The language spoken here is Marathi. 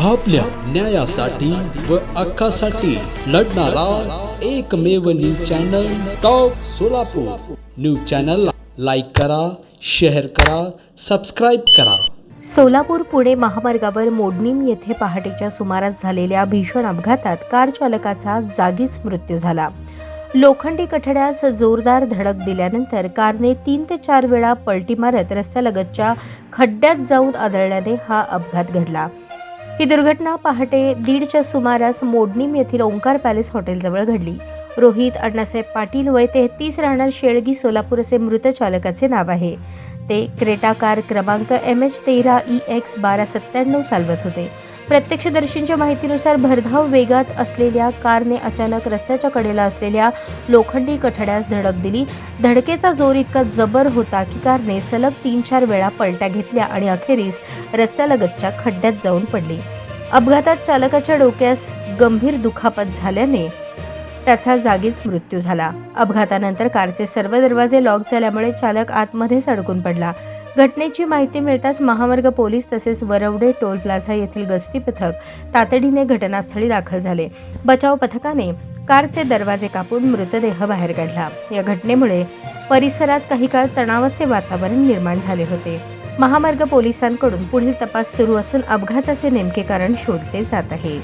आपल्या न्यायासाठी व हक्कासाठी लढणारा एकमेव news channel top Solapur. News चॅनलला लाईक करा, शेअर करा, सबस्क्राईब करा। सोलापूर पुणे महामार्गावर मोडणीम येथे पहाटेच्या सुमारास झालेल्या भीषण अपघातात कार चालकाचा जागीच मृत्यू झाला। लोखंडी कठड्यास जोरदार धडक दिल्यानंतर कारने 3 ते 4 वेळा पलटी मारत रस्त्यालगतच्या खड्ड्यात जाऊन आदळल्याने हा अपघात घडला। ही दुर्घटना पहाटे 1:30च्या सुमारास मोडणीम येथील ओंकार पॅलेस हॉटेलजवळ घडली। रोहित अण्णासाहेब पाटील वय 33 राहणार शेळगी सोलापूर असे मृत चालकाचे नाव आहे। ते क्रेटा कार क्रमांक MH13EX1297 चालवत होते। प्रत्यक्षदर्शींच्या माहितीनुसार भरधाव वेगात असलेल्या कारने अचानक रस्त्याच्या कडेला असलेल्या लोखंडी कठड्यास धडक दिली। धडकेचा जोर इतका जबर होता की कारने सलग 3-4 वेळा पलट्या घेतल्या आणि अखेरीस रस्त्यालगतच्या खड्ड्यात जाऊन पडली। अपघातात चालकाच्या डोक्यास गंभीर दुखापत झाल्याने त्याचा जागीच मृत्यू झाला। अपघातानंतर कारचे सर्व दरवाजे लॉक झाल्यामुळे चालक आतमध्येच अडकून पडला। घटनेची माहिती मिळताच महामार्ग पोलीस तसेच वरवडे टोल प्लाझा येथील गस्ती पथक तातडीने घटनास्थळी दाखल झाले। बचाव पथकाने कारचे दरवाजे कापून मृतदेह बाहेर काढला। या घटनेमुळे परिसरात काही काळ तणावाचे वातावरण निर्माण झाले होते। महामार्ग पोलिसांकडून पुढील तपास सुरू असून अपघाताचे नेमके कारण शोधले जात आहे।